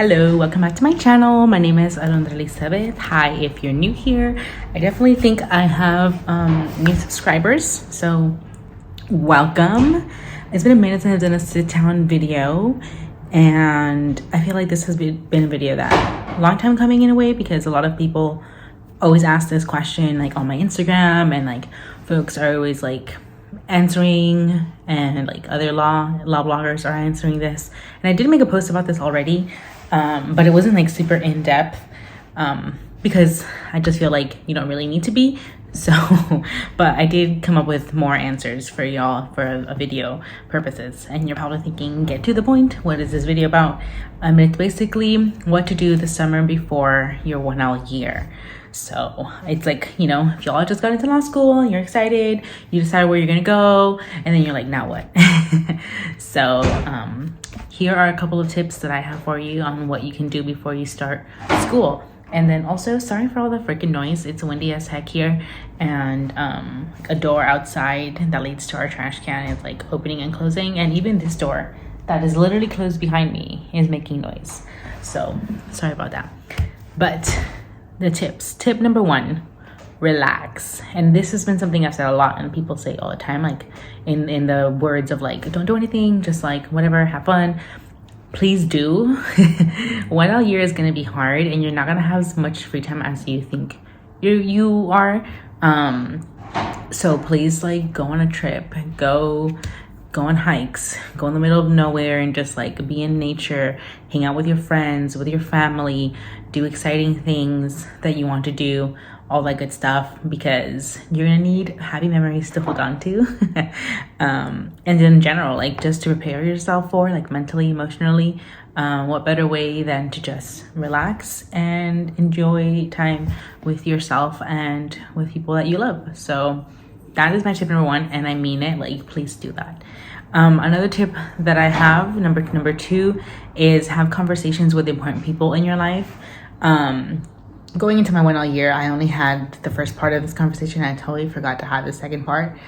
Hello, welcome back to my channel. My name is Alondra Elizabeth. Hi, if you're new here, I definitely think I have new subscribers, so welcome. It's been a minute since I've done a sit-down video, and I feel like this has been a video that a long time coming in a way, because a lot of people always ask this question like on my Instagram, and like folks are always like answering, and like other law bloggers are answering this. And I did make a post about this already, but it wasn't like super in-depth, because I just feel like you don't really need to be. So but I did come up with more answers for y'all for a video purposes. And you're probably thinking, get to the point, what is this video about? It's basically what to do the summer before your 1L year. So it's like, you know, if y'all just got into law school, you're excited, you decide where you're gonna go, and then you're like, now what? So here are a couple of tips that I have for you on what you can do before you start school. And then also, sorry for all the freaking noise, it's windy as heck here, and a door outside that leads to our trash can is like opening and closing, and even this door that is literally closed behind me is making noise. So sorry about that. But the tips. Tip number 1, relax. And this has been something I've said a lot and people say all the time, like in the words of like, don't do anything, just like whatever, have fun. Please do. 1L year is gonna be hard, and you're not gonna have as much free time as you think you are. So please, like, go on a trip, go on hikes, go in the middle of nowhere and just like be in nature, hang out with your friends, with your family, do exciting things that you want to do, all that good stuff, because you're gonna need happy memories to hold on to. And in general, like just to prepare yourself for, like mentally, emotionally, what better way than to just relax and enjoy time with yourself and with people that you love. So that is my tip number 1, and I mean it, like please do that. Another tip that I have, number 2, is have conversations with important people in your life. Going into my 1L year, I only had the first part of this conversation. I totally forgot to have the second part.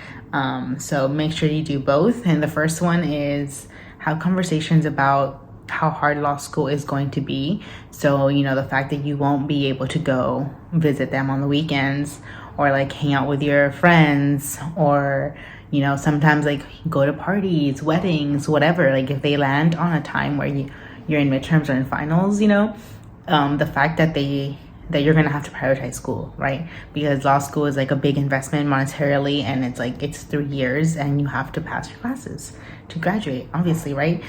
So make sure you do both. And the first one is have conversations about how hard law school is going to be. So, you know, the fact that you won't be able to go visit them on the weekends, or like hang out with your friends, or, you know, sometimes like go to parties, weddings, whatever. Like if they land on a time where you're in midterms or in finals, you know, the fact that you're gonna have to prioritize school, right? Because law school is like a big investment monetarily, and it's like it's 3 years, and you have to pass your classes to graduate, obviously, right?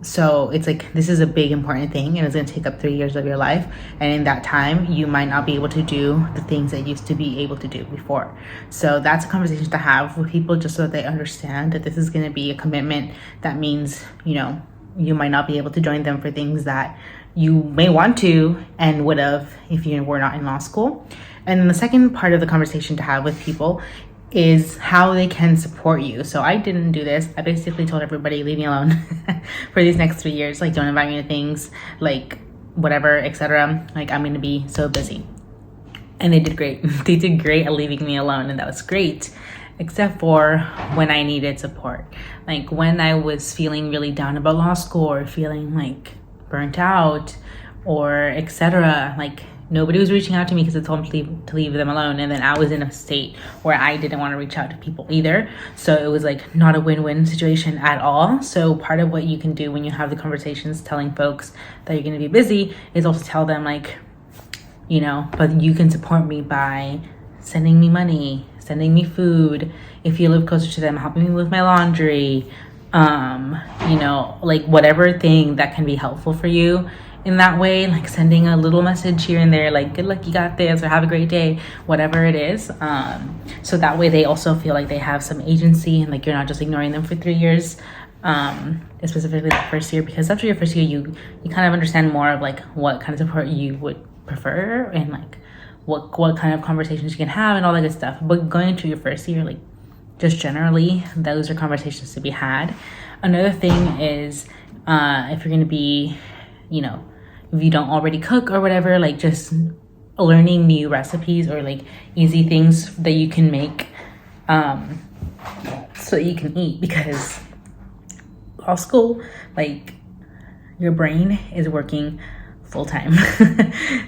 So it's like this is a big important thing, and it's gonna take up 3 years of your life, and in that time you might not be able to do the things that you used to be able to do before. So that's a conversation to have with people, just so that they understand that this is gonna be a commitment. That means, you know, you might not be able to join them for things that you may want to and would have if you were not in law school. And then the second part of the conversation to have with people is how they can support you. So I didn't do this. I basically told everybody, leave me alone for these next 3 years. Like, don't invite me to things, like whatever, etc. Like, I'm gonna be so busy. And they did great. They did great at leaving me alone, and that was great, except for when I needed support. Like when I was feeling really down about law school, or feeling like burnt out, or etc. Like nobody was reaching out to me because I told them to leave them alone. And then I was in a state where I didn't want to reach out to people either. So it was like not a win-win situation at all. So part of what you can do when you have the conversations telling folks that you're going to be busy is also tell them, like, you know, but you can support me by sending me money, sending me food. If you live closer to them, helping me with my laundry, you know, like whatever thing that can be helpful for you in that way, like sending a little message here and there, like good luck, you got this, or have a great day, whatever it is. So that way they also feel like they have some agency, and like you're not just ignoring them for 3 years, specifically the first year, because after your first year you kind of understand more of like what kind of support you would prefer, and like what kind of conversations you can have and all that good stuff. But going into your first year, like just generally, those are conversations to be had. Another thing is, if you're gonna be, you know, if you don't already cook or whatever, like just learning new recipes, or like easy things that you can make, so you can eat. Because law school, like your brain is working full time.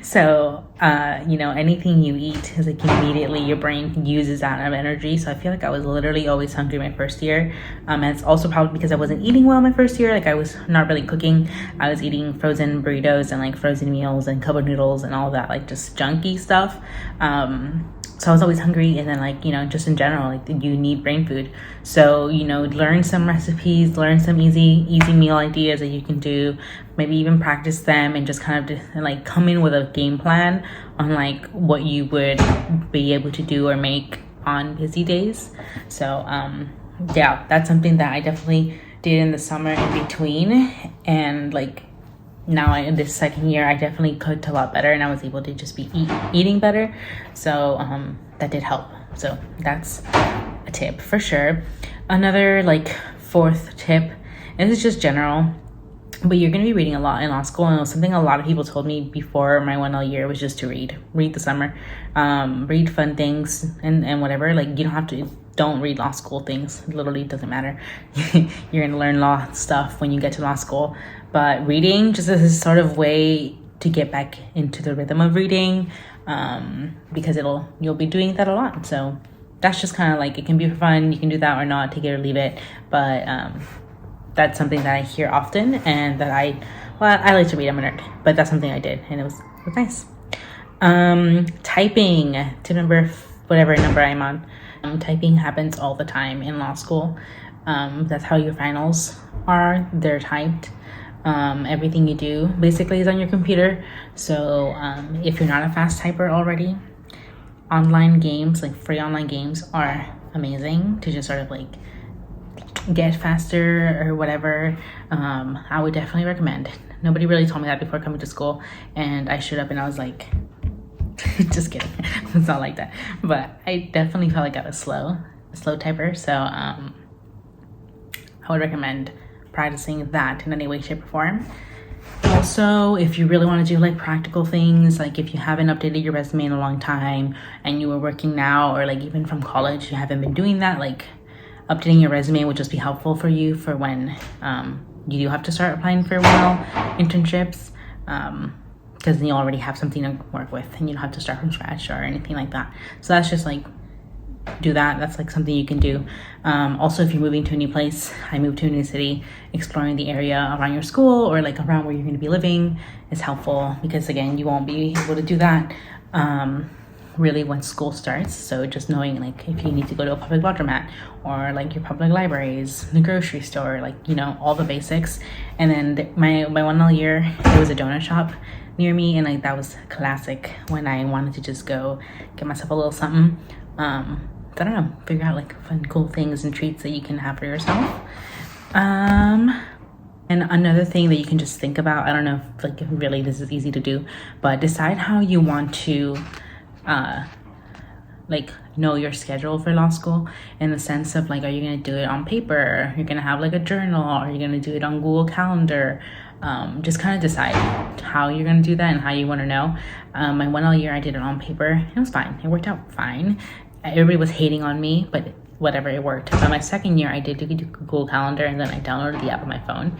So anything you eat is like immediately your brain uses that amount of energy. So I feel like I was literally always hungry my first year, and it's also probably because I wasn't eating well my first year. Like I was not really cooking. I was eating frozen burritos and like frozen meals and cup of noodles and all that, like just junky stuff. So I was always hungry, and then like just in general, like you need brain food. So learn some recipes, learn some easy meal ideas that you can do, maybe even practice them, and just kind of like come in with a game plan on like what you would be able to do or make on busy days. So yeah, that's something that I definitely did in the summer in between, and like now in this second year I definitely cooked a lot better, and I was able to just be eating better. So that did help. So that's a tip for sure. Another like fourth tip, and this is just general, but you're going to be reading a lot in law school, and something a lot of people told me before my 1L year was just to read the summer, read fun things and whatever. Like don't read law school things. It literally doesn't matter. You're going to learn law stuff when you get to law school, but reading just as a sort of way to get back into the rhythm of reading, because you'll be doing that a lot. So that's just kind of like, it can be for fun. You can do that or not, take it or leave it. But that's something that I hear often, and that I like to read. I'm a nerd, but that's something I did, and it was nice. Typing, tip number, whatever number I'm on. Typing happens all the time in law school. That's how your finals are. They're typed. Everything you do basically is on your computer. So if you're not a fast typer already, online games, like free online games, are amazing to just sort of like get faster or whatever. I would definitely recommend. Nobody really told me that before coming to school, and I showed up and I was like, just kidding. It's not like that, but I definitely felt like I was a slow typer. So I would recommend practicing that in any way, shape, or form. Also, if you really want to do like practical things, like if you haven't updated your resume in a long time and you were working now, or like even from college you haven't been doing that, like updating your resume would just be helpful for you for when you do have to start applying for internships, because then you already have something to work with and you don't have to start from scratch or anything like that. So that's just like, do that. That's like something you can do. Also, if you're moving to a new place, I moved to a new city, exploring the area around your school or like around where you're going to be living is helpful, because again, you won't be able to do that really once school starts. So just knowing like if you need to go to a public laundromat or like your public libraries, the grocery store, like all the basics. And then my 1L year, there was a donut shop near me, and like that was classic when I wanted to just go get myself a little something. I don't know, figure out like fun, cool things and treats that you can have for yourself. And another thing that you can just think about, I don't know if like really this is easy to do, but decide how you want to like know your schedule for law school, in the sense of like, are you going to do it on paper? You're going to have like a journal, or you're going to do it on Google Calendar? Just kind of decide how you're going to do that and how you want to know. My 1L year, I did it on paper. It was fine. It worked out fine. Everybody was hating on me, but whatever, it worked. But my second year, I did do Google Calendar, and then I downloaded the app on my phone.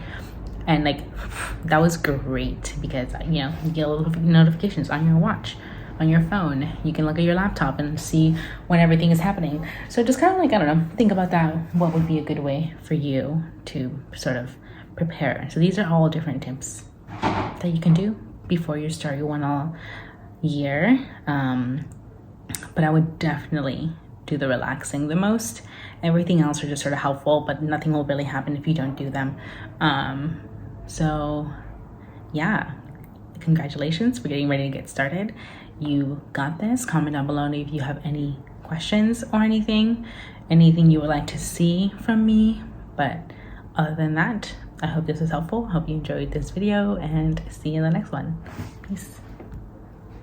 And like, that was great, because you get little notifications on your watch, on your phone. You can look at your laptop and see when everything is happening. So just kind of like, I don't know, think about that. What would be a good way for you to sort of prepare? So these are all different tips that you can do before you start your 1L year. But I would definitely do the relaxing the most. Everything else are just sort of helpful, but nothing will really happen if you don't do them. So yeah, congratulations for getting ready to get started. You got this. Comment down below if you have any questions or anything you would like to see from me. But other than that, I hope this was helpful. I hope you enjoyed this video, and see you in the next one. Peace.